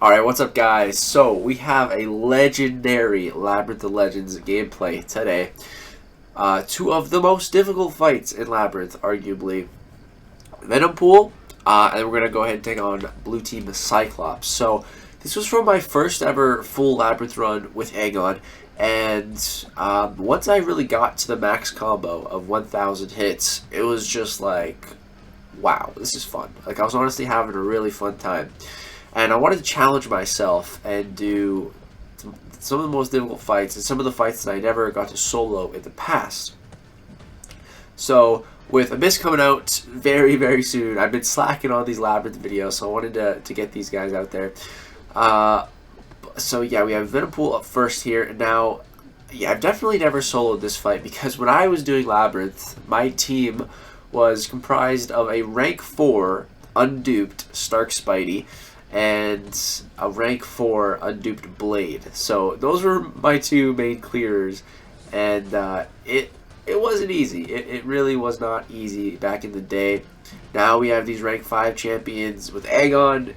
Alright, what's up guys? So, we have a legendary Labyrinth of Legends gameplay today. Two of the most difficult fights in Labyrinth, arguably. Venompool, and we're going to go ahead and take on Blue Team Cyclops. So, this was from my first ever full Labyrinth run with Aegon, and once I really got to the max combo of 1000 hits, it was just like, wow, this is fun. Like, I was honestly having a really fun time. And I wanted to challenge myself and do some of the most difficult fights and some of the fights that I never got to solo in the past. So, with Abyss coming out very, very soon, I've been slacking on these Labyrinth videos, so I wanted to get these guys out there. So yeah, we have Venompool up first here. Now, yeah, I've definitely never soloed this fight because when I was doing Labyrinth, my team was comprised of a rank 4 unduped Stark Spidey and a rank 4 unduped Blade. So those were my two main clearers, and it wasn't easy. It really was not easy back in the day. Now we have these rank 5 champions with Aegon.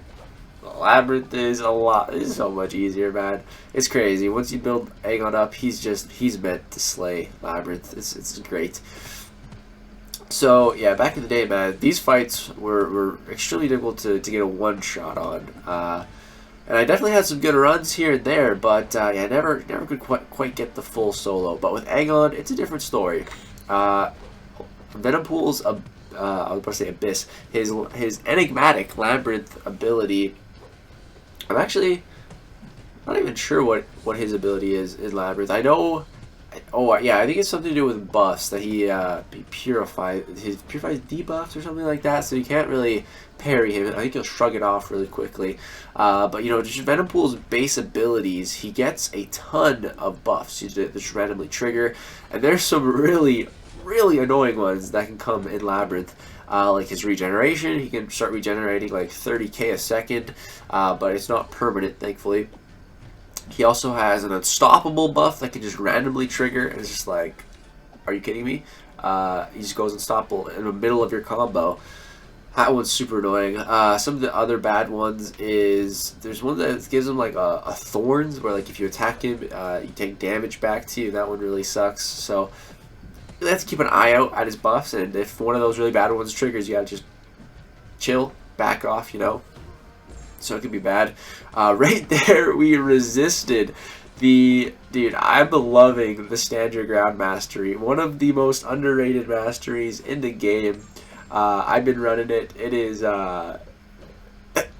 Labyrinth is so much easier, man. It's crazy. Once you build Aegon up, he's meant to slay Labyrinth. It's great. So, yeah, back in the day, man, these fights were extremely difficult to get a one-shot on. And I definitely had some good runs here and there, but yeah, never could quite get the full solo. But with Aegon, it's a different story. Venompool's, I was about to say Abyss, his enigmatic Labyrinth ability, I'm actually not even sure what his ability is in Labyrinth. I know... Oh yeah, I think it's something to do with buffs that he purifies debuffs or something like that. So you can't really parry him. I think he'll shrug it off really quickly. But you know, just Venompool's base abilities, he gets a ton of buffs. You just randomly trigger, and there's some really annoying ones that can come in Labyrinth. Like his regeneration, he can start regenerating like 30k a second, but it's not permanent, thankfully. He also has an unstoppable buff that can just randomly trigger, and it's just like, are you kidding me? He just goes unstoppable in the middle of your combo. That one's super annoying. Some of the other bad ones is, there's one that gives him like a thorns, where like if you attack him, you take damage back to you. That one really sucks. So you have to keep an eye out at his buffs, and if one of those really bad ones triggers, you gotta just chill, back off, you know. So it could be bad. Right there, we resisted the... Dude, I'm loving the Stand Your Ground mastery. One of the most underrated masteries in the game. I've been running it. It is...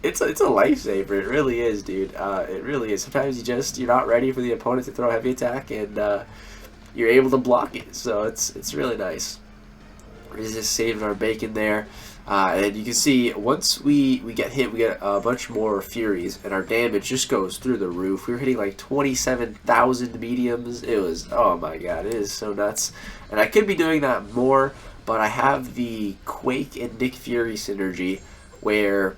It's a lifesaver. It really is, dude. It really is. Sometimes you're not ready for the opponent to throw a heavy attack, and you're able to block it. So it's really nice. We just saved our bacon there. And you can see, once we get hit, we get a bunch more Furies, and our damage just goes through the roof. We were hitting like 27,000 mediums. It was, oh my god, it is so nuts. And I could be doing that more, but I have the Quake and Nick Fury synergy, where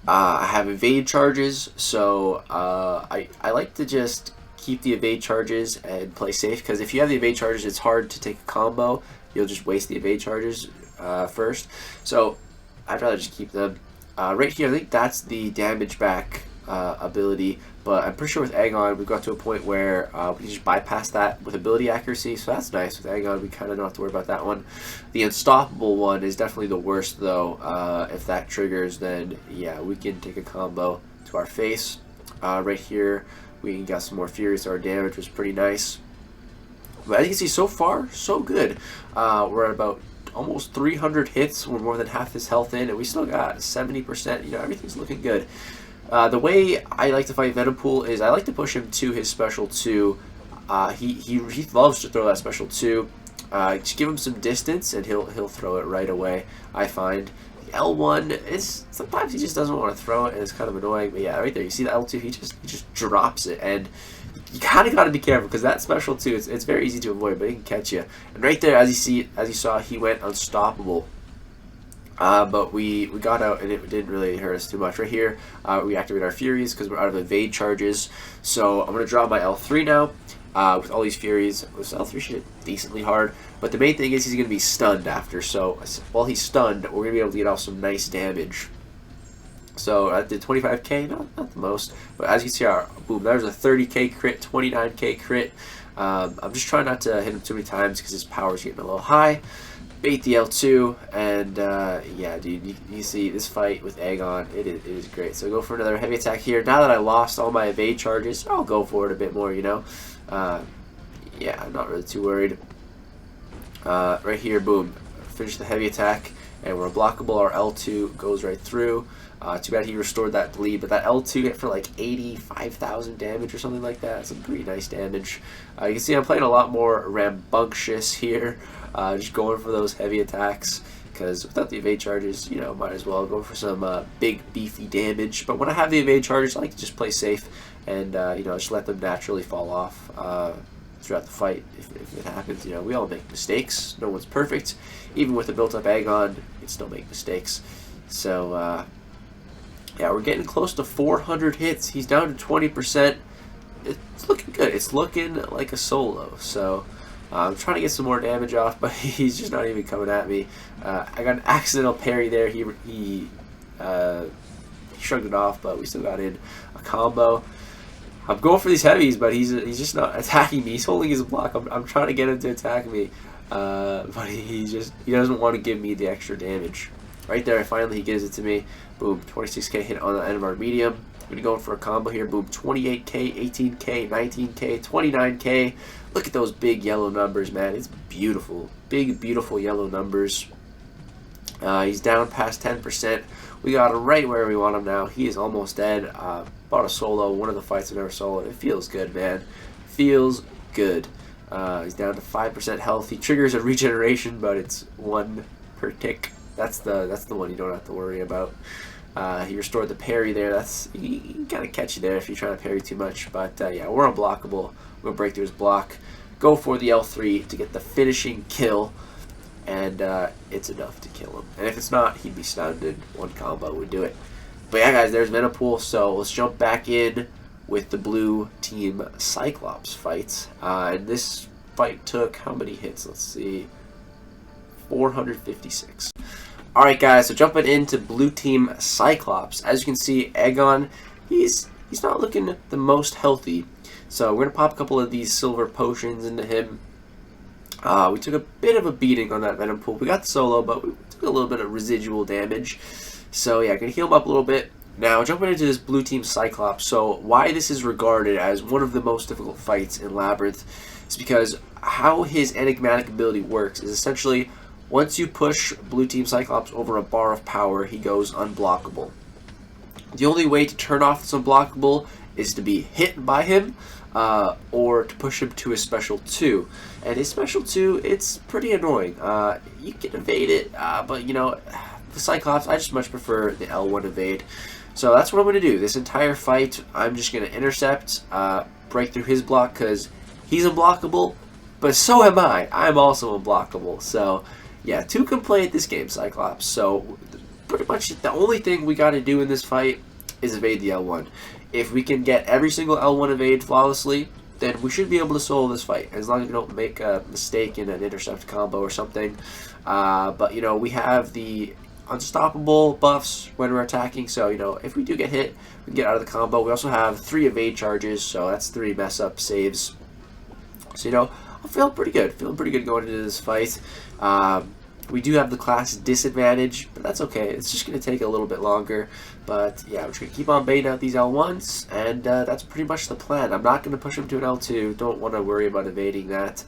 I have evade charges, so I like to just keep the evade charges and play safe, because if you have the evade charges, it's hard to take a combo. You'll just waste the evade charges first, so I'd rather just keep them. Right here, I think that's the damage back ability, but I'm pretty sure with Aegon we got to a point where we just bypass that with ability accuracy, so that's nice. With Aegon, we kind of don't have to worry about that one. The unstoppable one is definitely the worst, though. If that triggers, then yeah, we can take a combo to our face. Right here, we got some more Furies, so our damage was pretty nice. But as you can see, so far, so good. We're at about almost 300 hits. We're more than half his health in, and we still got 70%. You know, everything's looking good. The way I like to fight Venompool is I like to push him to his special 2. He loves to throw that special 2. Just give him some distance, and he'll throw it right away, I find. The L1 is, sometimes he just doesn't want to throw it, and it's kind of annoying. But yeah, right there, you see the L2, he just drops it, and you kind of got to be careful, because that special 2, it's very easy to avoid, but he can catch you. And right there, as you saw, he went unstoppable. But we got out, and it didn't really hurt us too much. Right here, we activate our Furies because we're out of evade charges. So I'm going to draw my L3 now. With all these Furies, this L3 should hit decently hard. But the main thing is he's going to be stunned after. So while he's stunned, we're going to be able to get off some nice damage. So I did 25k, not the most, but as you can see, our boom, there's a 30k crit, 29k crit. I'm just trying not to hit him too many times because his power's getting a little high. Bait the L2, and yeah, dude, you see this fight with Aegon, it is great. So go for another heavy attack here. Now that I lost all my evade charges, I'll go for it a bit more, you know. Yeah, I'm not really too worried. Right here, boom, finish the heavy attack, and we're unblockable. Our L2 goes right through. Too bad he restored that bleed, but that L2 hit for like 85,000 damage or something like that. Some pretty nice damage. You can see I'm playing a lot more rambunctious here, just going for those heavy attacks, because without the evade charges, you know, might as well go for some big beefy damage. But when I have the evade charges, I like to just play safe and you know, just let them naturally fall off throughout the fight if it happens. You know, we all make mistakes. No one's perfect. Even with a built-up Aegon, you still make mistakes. So yeah, we're getting close to 400 hits. He's down to 20%. It's looking good. It's looking like a solo. So I'm trying to get some more damage off, but he's just not even coming at me. I got an accidental parry there. He shrugged it off, but we still got in a combo. I'm going for these heavies, but he's just not attacking me. He's holding his block. I'm trying to get him to attack me, but he doesn't want to give me the extra damage. Right there, finally he gives it to me. Boom, 26k hit on the end of our medium. I'm gonna go for a combo here. Boom, 28k, 18k, 19k, 29k. Look at those big yellow numbers, man. It's beautiful. Big, beautiful yellow numbers. He's down past 10%. We got him right where we want him now. He is almost dead. Bought a solo, one of the fights I've never soloed. It feels good, man. Feels good. He's down to 5% health. He triggers a regeneration, but it's 1 per tick. That's the one you don't have to worry about. He restored the parry there. He can kind of catch you there if you're trying to parry too much. But yeah, we're unblockable. We're gonna break through his block. Go for the L3 to get the finishing kill, and it's enough to kill him. And if it's not, he'd be stunned, and one combo would do it. But yeah, guys, there's Venompool. So let's jump back in with the blue team Cyclops fight. And this fight took how many hits? Let's see, 456. Alright guys, so jumping into blue team Cyclops. As you can see, Aegon, he's not looking the most healthy. So we're going to pop a couple of these silver potions into him. We took a bit of a beating on that Venompool. We got the solo, but we took a little bit of residual damage. So yeah, going to heal him up a little bit. Now jumping into this blue team Cyclops. So why this is regarded as one of the most difficult fights in Labyrinth is because how his enigmatic ability works is essentially, once you push blue team Cyclops over a bar of power, he goes unblockable. The only way to turn off this unblockable is to be hit by him, or to push him to his special 2. And his special 2, it's pretty annoying. You can evade it, but you know, the Cyclops, I just much prefer the L1 evade. So that's what I'm going to do. This entire fight, I'm just going to intercept, break through his block, because he's unblockable, but so am I. I'm also unblockable. So yeah, 2 can play at this game, Cyclops. So pretty much the only thing we got to do in this fight is evade the L1. If we can get every single L1 evade flawlessly, then we should be able to solo this fight, as long as we don't make a mistake in an intercept combo or something. But you know, we have the unstoppable buffs when we're attacking, so you know, if we do get hit, we can get out of the combo. We also have 3 evade charges, so that's 3 mess up saves. So you know, I'm feeling pretty good. Going into this fight. We do have the class disadvantage, but that's okay. It's just going to take a little bit longer. But yeah, we're just going to keep on baiting out these L1s, and that's pretty much the plan. I'm not going to push him to an L2. Don't want to worry about evading that.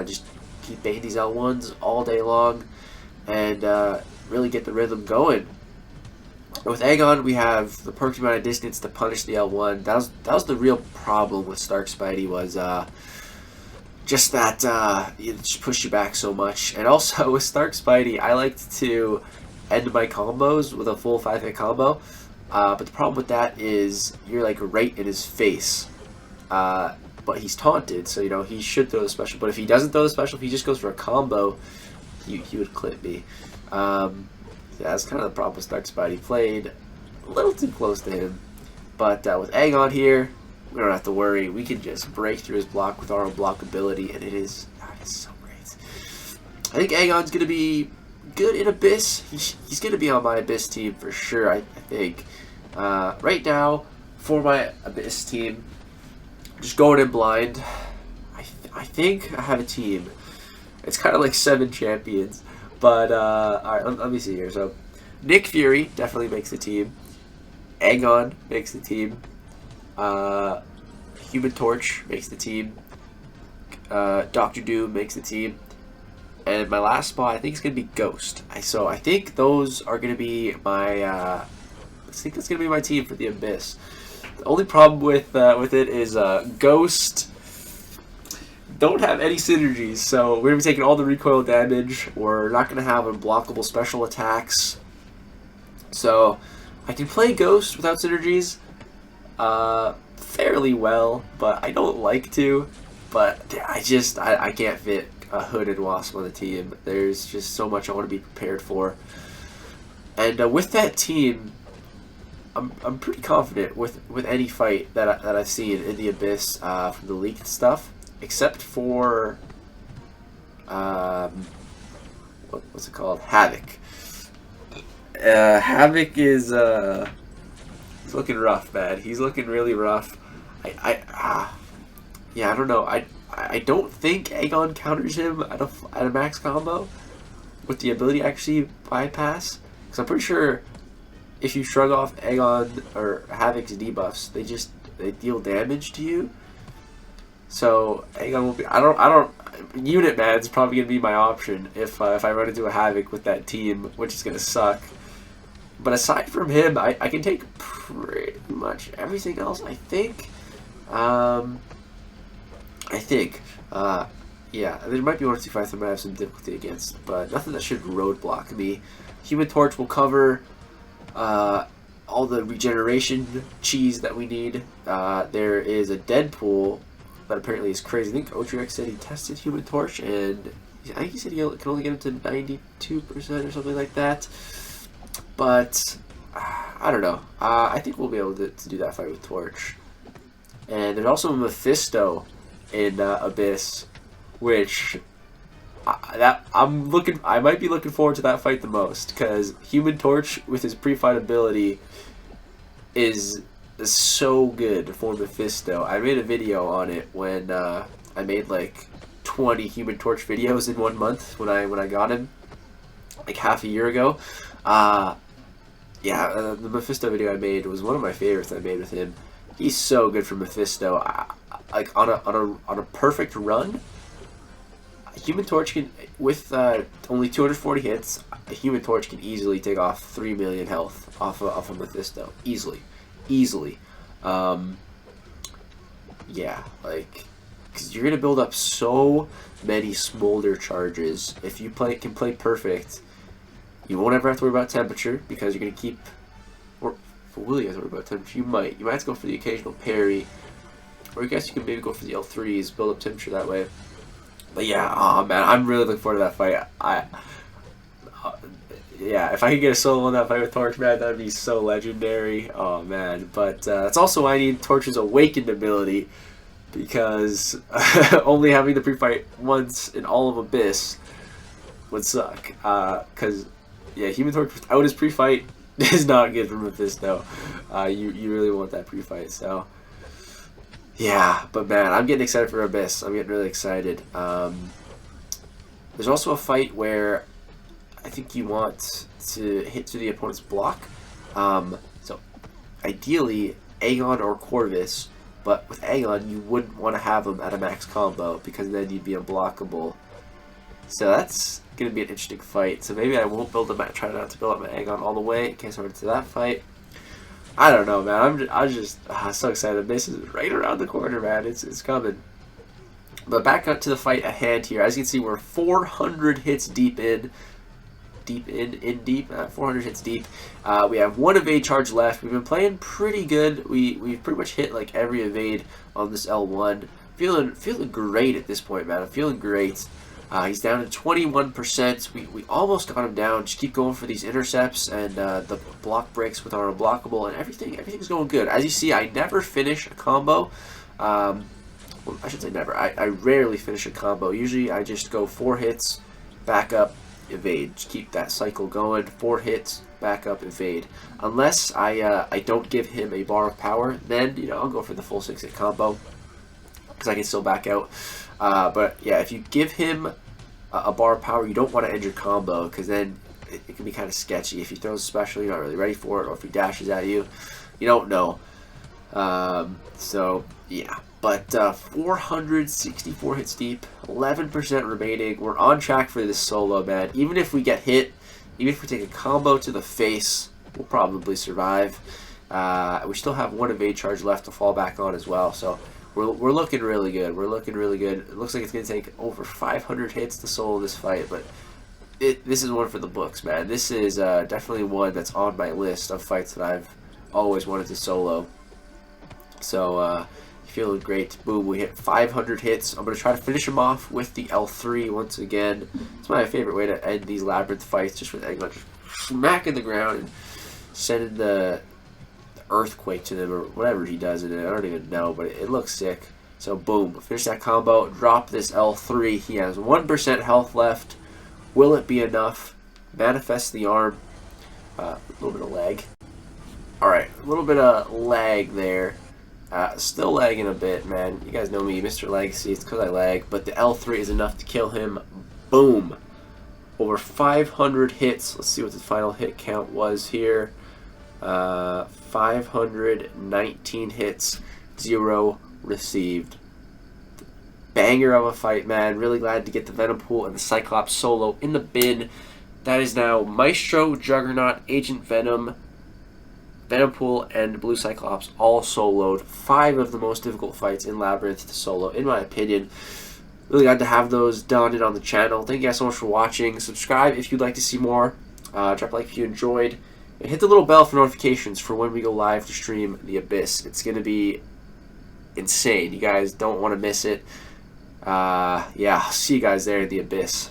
Just keep baiting these L1s all day long, and really get the rhythm going. With Aegon, we have the perfect amount of distance to punish the L1. That was the real problem with Stark Spidey, was just that it just pushed you back so much. And also with Stark Spidey, I liked to end my combos with a full 5-hit combo, but the problem with that is you're like right in his face, but he's taunted, so you know, he should throw the special. But if he doesn't throw the special, if he just goes for a combo, he would clip me. Yeah, that's kind of the problem with Stark Spidey. Played a little too close to him. But with Aegon here, we don't have to worry. We can just break through his block with our unblockability, and it's so great. I think Aegon's going to be good in Abyss. He's going to be on my Abyss team for sure, I think. Right now, for my Abyss team, just going in blind, I think I have a team. It's kind of like 7 champions. But, alright, let me see here. So, Nick Fury definitely makes the team. Aegon makes the team. Human Torch makes the team. Doctor Doom makes the team. And my last spot, I think, is going to be Ghost. So I think those are going to be my... I think that's going to be my team for the Abyss. The only problem with it is Ghost don't have any synergies. So we're going to be taking all the recoil damage. We're not going to have unblockable special attacks. So I can play Ghost without synergies fairly well, but I don't like to. But I can't fit a Hooded Wasp on the team. There's just so much I want to be prepared for. And with that team, I'm pretty confident with any fight that I've seen in the Abyss from the leaked stuff, except for what's it called? Havoc. Havoc is he's looking rough, man. He's looking really rough. Yeah, I don't know. I don't think Aegon counters him at a max combo with the ability to actually bypass. Because I'm pretty sure if you shrug off Aegon or Havoc's debuffs, they deal damage to you. So Aegon will be. I don't. Unit Man's probably gonna be my option if I run into a Havoc with that team, which is gonna suck. But aside from him, I can take pretty much everything else. I think. Yeah, there might be 1 or 2 fights I might have some difficulty against, but nothing that should roadblock me. Human Torch will cover all the regeneration cheese that we need. There is a Deadpool that apparently is crazy. I think Otriek said he tested Human Torch, and I think he said he can only get him to 92% or something like that. But I don't know. I think we'll be able to do that fight with Torch. And there's also Mephisto in Abyss, which I might be looking forward to that fight the most, because Human Torch with his pre-fight ability is so good for Mephisto. I made a video on it when I made like 20 Human Torch videos in 1 month when I got him like half a year ago. Yeah, the Mephisto video I made was one of my favorites I made with him. He's so good for Mephisto. Like on a perfect run, Human Torch can, with only 240 hits, a Human Torch can easily take off 3 million health off of Mephisto. Easily. Yeah, like, because you're gonna build up so many smolder charges. If you can play perfect, you won't ever have to worry about temperature, because you're gonna keep. Or will you have to worry about temperature? You might have to go for the occasional parry, or I guess you can maybe go for the L3s, build up temperature that way. But yeah, oh man, I'm really looking forward to that fight. Yeah, if I could get a solo in that fight with Torch, man, that would be so legendary. Oh man, but that's also why I need Torch's Awakened ability, because only having the pre-fight once in all of Abyss would suck. Because yeah, Human Torch without his pre-fight is not good for Mephisto. You really want that pre-fight, so. Yeah, but man, I'm getting excited for Abyss. I'm getting really excited. There's also a fight where I think you want to hit through the opponent's block. So ideally, Aegon or Corvus, but with Aegon, you wouldn't want to have him at a max combo, because then you'd be unblockable. So that's going to be an interesting fight. So maybe I won't try not to build up my Aegon all the way in case I run into that fight. I don't know, man. I'm just so excited. This is right around the corner, man. It's coming. But back up to the fight at hand here. As you can see, we're 400 hits deep. 400 hits deep. We have 1 evade charge left. We've been playing pretty good. We've pretty much hit like every evade on this L1. Feeling great at this point, man. I'm feeling great. He's down to 21%. We almost got him down. Just keep going for these intercepts and the block breaks with our unblockable, and everything's going good. As you see, I never finish a combo. Well, I should say never. I rarely finish a combo. Usually I just go 4 hits, back up, evade. Just keep that cycle going. 4 hits, back up, evade. Unless I don't give him a bar of power, then I'll go for the full 6-hit combo because I can still back out. But yeah, if you give him a bar of power, you don't want to end your combo because then it can be kind of sketchy. If he throws a special, you're not really ready for it, or if he dashes at you, you don't know. So yeah, but 464 hits deep, 11% remaining. We're on track for this solo, man. Even if we get hit, even if we take a combo to the face, we'll probably survive. We still have 1 evade charge left to fall back on as well, so we're looking really good. We're looking really good. It looks like it's going to take over 500 hits to solo this fight, but this is one for the books, man. This is definitely one that's on my list of fights that I've always wanted to solo. So, feeling great. Boom, we hit 500 hits. I'm going to try to finish him off with the L3 once again. It's my favorite way to end these Labyrinth fights, just with Aegon just smacking the ground and sending the earthquake to them, or whatever he does in it. I don't even know, but it looks sick. So, boom, finish that combo, drop this L3. He has 1% health left. Will it be enough? Manifest the arm. A little bit of lag. Alright, a little bit of lag there. Still lagging a bit, man. You guys know me, Mr. Lagacy. It's because I lag. But the L3 is enough to kill him. Boom. Over 500 hits. Let's see what the final hit count was here. 519 hits. 0 received. Banger of a fight, man. Really glad to get the Venompool and the Cyclops solo in the bin. That is now Maestro, Juggernaut, Agent Venom, Venompool, and Blue Cyclops all soloed. 5 of the most difficult fights in Labyrinth to solo, in my opinion. Really glad to have those done and on the channel. Thank you guys so much for watching. Subscribe if you'd like to see more. Drop a like if you enjoyed. And hit the little bell for notifications for when we go live to stream The Abyss. It's going to be insane. You guys don't want to miss it. Yeah, I'll see you guys there in The Abyss.